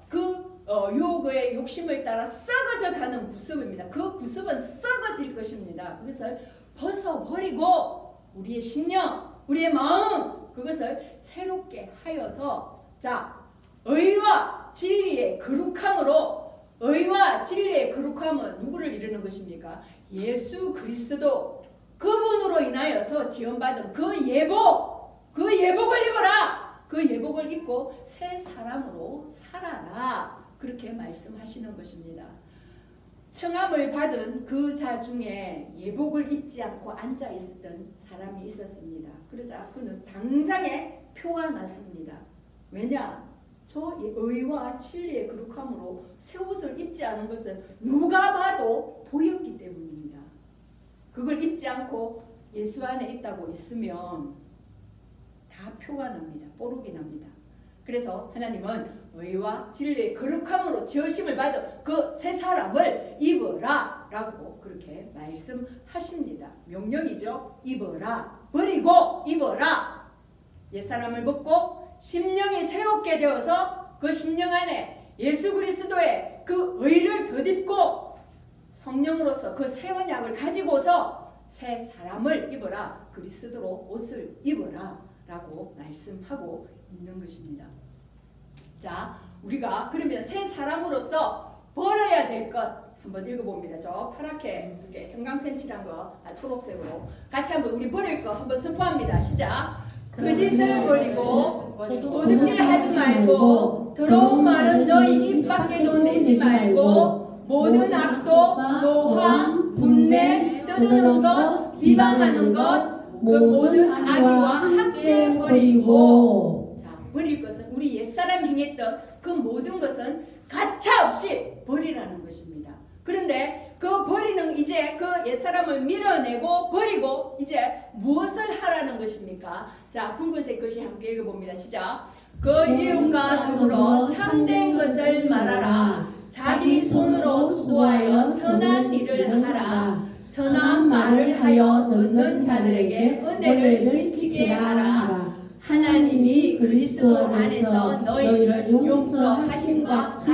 Speaker 3: 유혹의 욕심을 따라 썩어져 가는 구습입니다. 그 구습은 썩어질 것입니다. 그것을 벗어버리고 우리의 심령, 우리의 마음 그것을 새롭게 하여서 의와 진리의 거룩함은 누구를 이루는 것입니까? 예수 그리스도 그분으로 인하여서 지원받은 그 예복을 입어라. 그 예복을 입고 새 사람으로 살아라. 그렇게 말씀하시는 것입니다. 청함을 받은 그 자 중에 예복을 입지 않고 앉아 있었던 사람이 있었습니다. 그러자 그는 당장에 표가 났습니다. 왜냐? 저 의와 진리의 거룩함으로 새 옷을 입지 않은 것은 누가 봐도 보였기 때문입니다. 그걸 입지 않고 예수 안에 있다고 있으면 다 표가 납니다. 뽀록이 납니다. 그래서 하나님은 의와 진리의 거룩함으로 지으심을 받은 그 새 사람을 입어라 라고 그렇게 말씀하십니다. 명령이죠. 입어라. 버리고 입어라. 옛사람을 벗고 심령이 새롭게 되어서 그 심령 안에 예수 그리스도의 그 의를 덧입고 성령으로서 그 새 언약을 가지고서 새 사람을 입어라. 그리스도로 옷을 입어라. 라고 말씀하고 있는 것입니다. 자, 우리가 그러면 새 사람으로서 버려야 될 것 한번 읽어봅니다. 저 파랗게 이렇게 형광펜칠한 거 초록색으로 같이 한번 우리 버릴 거 한번 선포합니다. 시작. 거짓을 버리고 도둑질 하지 말고 더러운 말은 너희 입 밖에도 내지 말고 모든 악도 노함, 분내, 떠드는 것, 비방하는 것 그 모든 악의와 함께 버리고. 자, 버릴 것은 우리 옛사람 행했던 그 모든 것은 가차없이 버리라는 것입니다. 그런데 그 버리는 이제 그 옛사람을 밀어내고 버리고 이제 무엇을 하라는 것입니까? 자, 붉은색 글씨 함께 읽어봅니다. 시작. 그 이웃과 더불어 참된 것을 말하라. 자기 손으로 수고하여 선한 일을 하라. 선한 말을 하여 듣는 자들에게 은혜를 끼치게 하라. 하나님이 그리스도 안에서 너희를 용서하심과 같이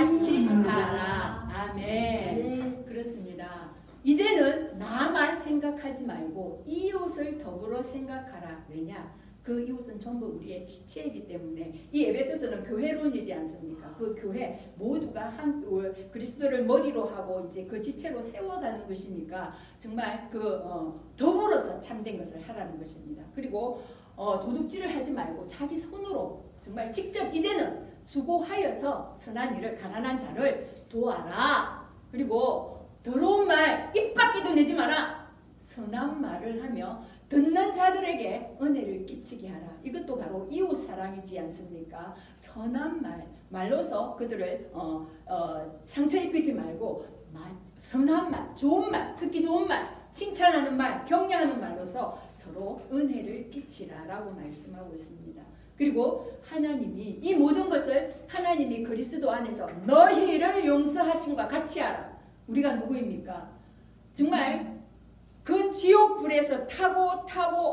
Speaker 3: 하라. 아멘. 그렇습니다. 이제는 나만 생각하지 말고 이웃을 더불어 생각하라. 왜냐? 그 이웃은 전부 우리의 지체이기 때문에 이 에베소서는 교회론이지 않습니까? 그 교회 모두가 한 그리스도를 머리로 하고 이제 그 지체로 세워가는 것이니까 정말 더불어서 참된 것을 하라는 것입니다. 그리고 도둑질을 하지 말고 자기 손으로 정말 직접 이제는 수고하여서 선한 일을 가난한 자를 도와라. 그리고 더러운 말 입 밖에도 내지 마라. 선한 말을 하며 듣는 자들에게 은혜를 끼치게 하라. 이것도 바로 이웃 사랑이지 않습니까? 선한 말로서 그들을 상처 입히지 말고 선한 말, 좋은 말, 듣기 좋은 말, 칭찬하는 말, 격려하는 말로서 서로 은혜를 끼치라라고 말씀하고 있습니다. 그리고 하나님이 이 모든 것을 하나님이 그리스도 안에서 너희를 용서하심과 같이 하라. 우리가 누구입니까? 정말 그 지옥불에서 타고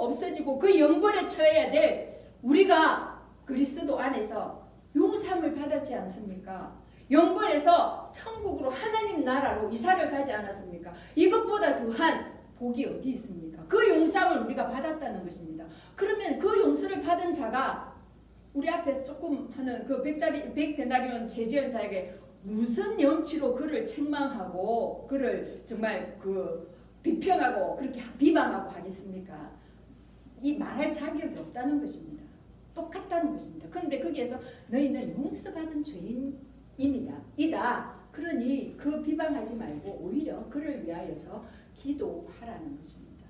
Speaker 3: 없어지고 그 영벌에 처해야 될 우리가 그리스도 안에서 용서함을 받았지 않습니까? 영벌에서 천국으로 하나님 나라로 이사를 가지 않았습니까? 이것보다 더한 복이 어디 있습니까? 그 용서함을 우리가 받았다는 것입니다. 그러면 그 용서를 받은 자가 우리 앞에서 조금 하는 그 백데나리온 제지연 자에게 무슨 염치로 그를 책망하고 그를 정말 비평하고 그렇게 비방하고 하겠습니까? 이 말할 자격이 없다는 것입니다. 똑같다는 것입니다. 그런데 거기에서 너희는 용서받은 죄인이다. 그러니 그 비방하지 말고 오히려 그를 위하여서 기도하라는 것입니다.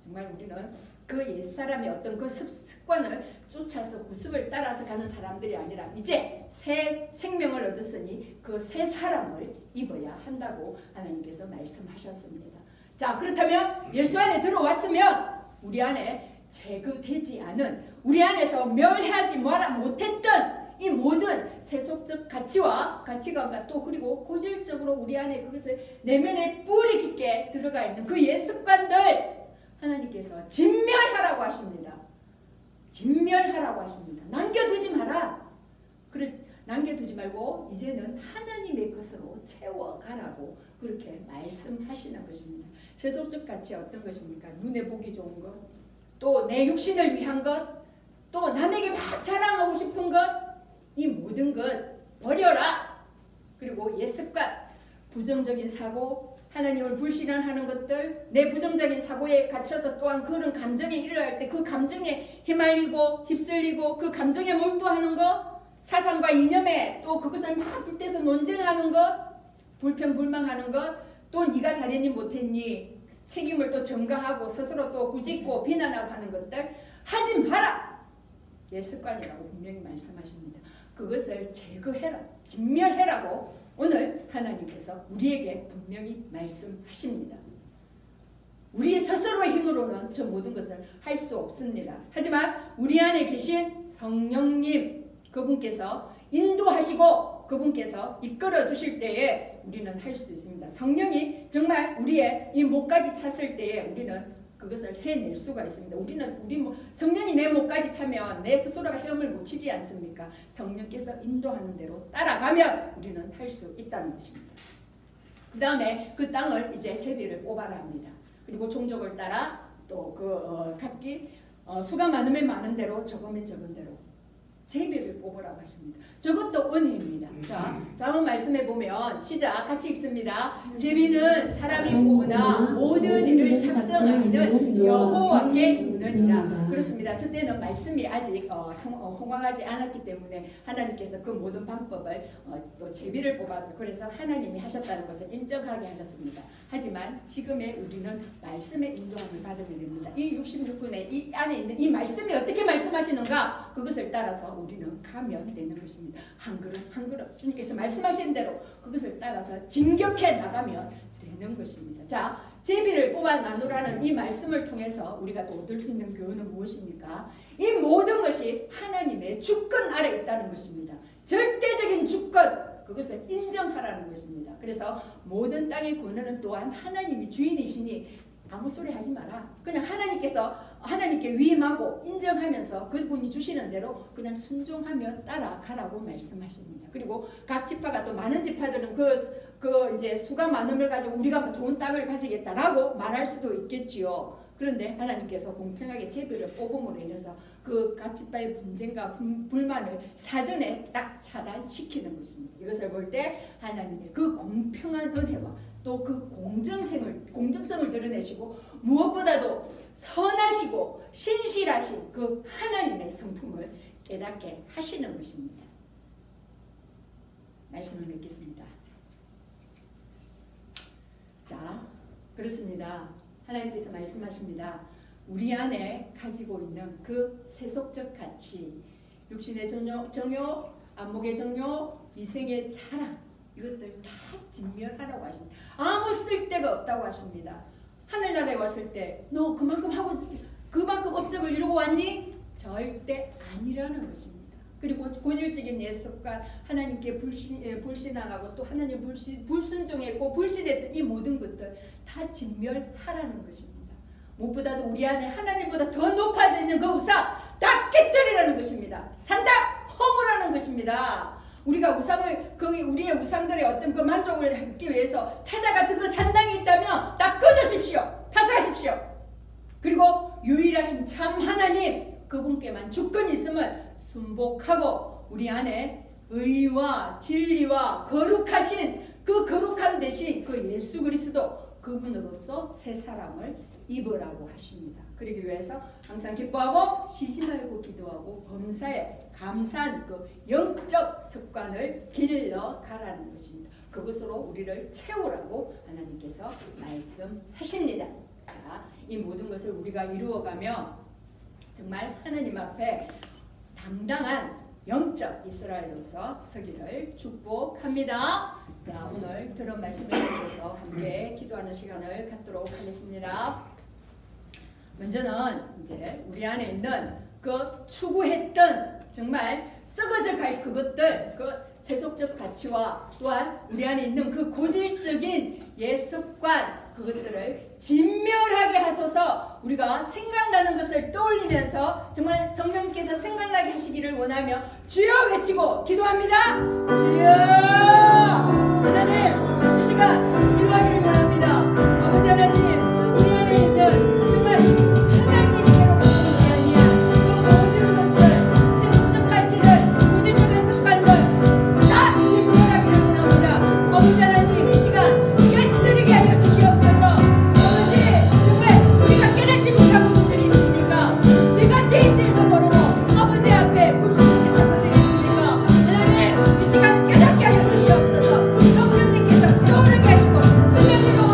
Speaker 3: 정말 우리는 그 옛사람의 어떤 그 습관을 쫓아서 구습을 따라서 가는 사람들이 아니라 이제 새 생명을 얻었으니 그 새 사람을 입어야 한다고 하나님께서 말씀하셨습니다. 자, 그렇다면 예수 안에 들어왔으면 우리 안에 제거되지 않은 우리 안에서 멸하지 못했던 이 모든 세속적 가치관과 또 그리고 고질적으로 우리 안에 그것을 내면에 뿌리 깊게 들어가 있는 그 옛 습관들 하나님께서 진멸하라고 하십니다. 진멸하라고 하십니다. 남겨두지 마라. 남겨두지 말고 이제는 하나님의 것으로 채워가라고 그렇게 말씀하시는 것입니다. 세속적 가치 어떤 것입니까? 눈에 보기 좋은 것, 또 내 육신을 위한 것, 또 남에게 막 자랑하고 싶은 것, 이 모든 것 버려라. 그리고 옛 습관, 부정적인 사고, 하나님을 불신하는 것들, 내 부정적인 사고에 갇혀서 또한 그런 감정이 일어날 때 그 감정에 휘말리고 휩쓸리고 그 감정에 몰두하는 것, 사상과 이념에 또 그것을 막 불때서 논쟁하는 것, 불평불만하는 것, 또 네가 잘했니 못했니 책임을 또 전가하고 스스로 또 꾸짖고 비난하고 하는 것들 하지 마라. 옛 습관이라고 분명히 말씀하십니다. 그것을 제거해라, 진멸해라고 오늘 하나님께서 우리에게 분명히 말씀하십니다. 우리 스스로의 힘으로는 저 모든 것을 할 수 없습니다. 하지만 우리 안에 계신 성령님, 그분께서 인도하시고 그분께서 이끌어 주실 때에 우리는 할 수 있습니다. 성령이 정말 우리의 이 목까지 찼을 때에 우리는 그것을 해낼 수가 있습니다. 성령이 내 목까지 차면 내 스스로가 헤엄을 못 치지 않습니까? 성령께서 인도하는 대로 따라가면 우리는 할 수 있다는 것입니다. 그 다음에 그 땅을 이제 제비를 뽑아라 합니다. 그리고 종족을 따라 또 각기 수가 많으면 많은 대로 적으면 적은 대로 제비를 뽑으라고 하십니다. 저것도 은혜입니다. 자, 다음 말씀에 보면 시작 같이 읽습니다. 제비는 사람이 뽑으나 모든 일을 작정하기는 여호와께 있느니라. 그렇습니다. 저때는 말씀이 아직 홍황하지 않았기 때문에 하나님께서 그 모든 방법을 또 제비를 뽑아서 그래서 하나님이 하셨다는 것을 인정하게 하셨습니다. 하지만 지금의 우리는 말씀의 인도함을 받으면 됩니다. 이 66권의 이 안에 있는 이 말씀이 어떻게 말씀하시는가 그것을 따라서 우리는 가면 되는 것입니다. 한 그릇 한 그릇 주님께서 말씀하신 대로 그것을 따라서 진격해 나가면 되는 것입니다. 자, 제비를 뽑아 나누라는 이 말씀을 통해서 우리가 또 얻을 수 있는 교훈은 무엇입니까? 이 모든 것이 하나님의 주권 아래 있다는 것입니다. 절대적인 주권, 그것을 인정하라는 것입니다. 그래서 모든 땅의 권한은 또한 하나님이 주인이시니 아무 소리 하지 마라. 그냥 하나님께 위임하고 인정하면서 그분이 주시는 대로 그냥 순종하며 따라가라고 말씀하십니다. 그리고 각 지파가 또 많은 지파들은 그 이제 수가 많음을 가지고 우리가 좋은 땅을 가지겠다라고 말할 수도 있겠지요. 그런데 하나님께서 공평하게 제비를 뽑음으로 인해서 그 각 지파의 분쟁과 불만을 사전에 딱 차단시키는 것입니다. 이것을 볼 때 하나님의 그 공평한 은혜와 또 그 공정성을 드러내시고 무엇보다도 선하시고 신실하신 그 하나님의 성품을 깨닫게 하시는 것입니다. 말씀을 읽겠습니다. 자, 그렇습니다. 하나님께서 말씀하십니다. 우리 안에 가지고 있는 그 세속적 가치, 육신의 정욕, 안목의 정욕, 이생의 자랑, 이것들 다 진멸하라고 하십니다. 아무 쓸데가 없다고 하십니다. 하늘나라에 왔을 때 너 그만큼 하고 그만큼 업적을 이루고 왔니? 절대 아니라는 것입니다. 그리고 고질적인 예습과 하나님께 불신앙하고 또 하나님 불순종했고 불신했던 이 모든 것들 다 진멸하라는 것입니다. 무엇보다도 우리 안에 하나님보다 더 높아져 있는 그 우상 다 깨뜨리라는 것입니다. 산다! 허물하는 것입니다. 우리가 우리의 우상들의 어떤 그 만족을 하기 위해서 찾아갔던 그 산당이 있다면 다 끊으십시오. 파쇄하십시오. 그리고 유일하신 참 하나님 그분께만 주권이 있음을 순복하고 우리 안에 의와 진리와 거룩하신 그 거룩함 대신 그 예수 그리스도 그분으로서 새 사람을 입으라고 하십니다. 그러기 위해서 항상 기뻐하고 쉬지 말고 기도하고 범사에 감사한 그 영적 습관을 길러 가라는 것입니다. 그것으로 우리를 채우라고 하나님께서 말씀하십니다. 자, 이 모든 것을 우리가 이루어가며 정말 하나님 앞에 당당한 영적 이스라엘로서 서기를 축복합니다. 자, 오늘 들은 말씀을 통해서 함께 기도하는 시간을 갖도록 하겠습니다. 먼저는 이제 우리 안에 있는 그 추구했던 정말 썩어져 갈 그것들, 그 세속적 가치와 또한 우리 안에 있는 그 고질적인 옛습관 그것들을 진멸하게 하소서. 우리가 생각나는 것을 떠올리면서 정말 성령께서 생각나게 하시기를 원하며 주여 외치고 기도합니다. 주여! 하나님, 이 시간 기도하기를 원합니다. 아버지 하나님, 우리 안에 있는 정말 하나님께로 보내지 아니한 그 모든 것들, 세속적 가치들, 고질적인 습관들 다 진멸하기를 원합니다. 아버지 하나님, 이 시간 깨뜨리게 하여 주시옵소서. 아버지, 정말 우리가 깨닫지 못한 부분들이 있습니까? 제가 죄인들도 모르고 아버지 앞에 불신했던 것들이 있습니까? 하나님, 이 시간 깨닫게 하여 주시옵소서. 성령님께서 떠오르게 하시고 수면으로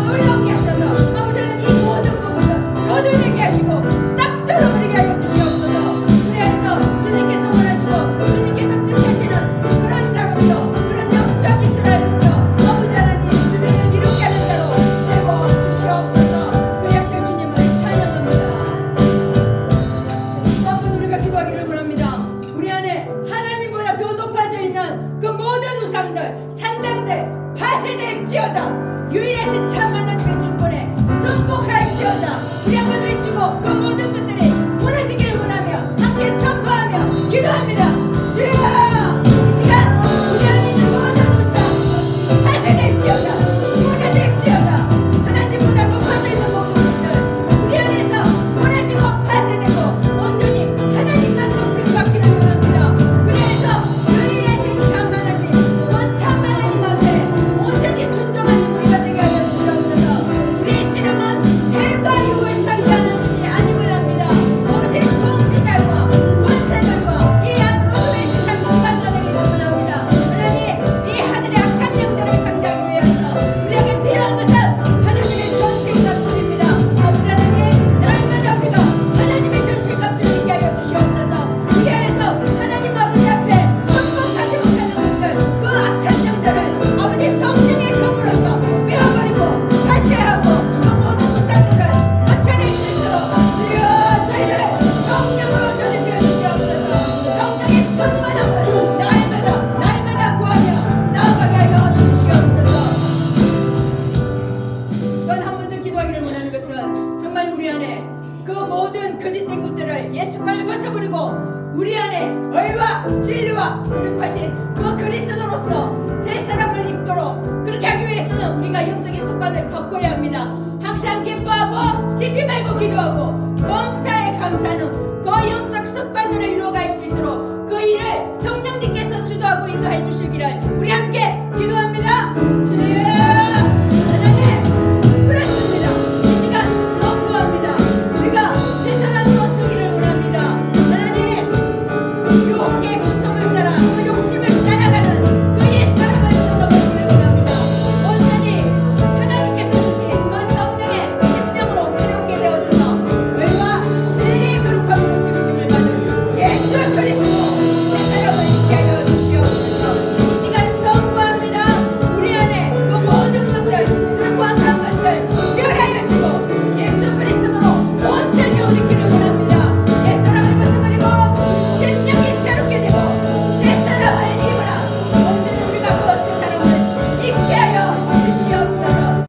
Speaker 3: 모든 거짓된 것들을 예수님을 벗어버리고 우리 안에 의와 진리와 거룩하신 그 그리스도로서 새 사람을 입도록 그렇게 하기 위해서는 우리가 영적인 습관을 바꿔야 합니다. 항상 기뻐하고 쉬지 말고 기도하고 범사에 감사하는 그 영적 습관들을 이루어갈 수 있도록 그 일을 성령님께서 주도하고 인도해 주시기를 우리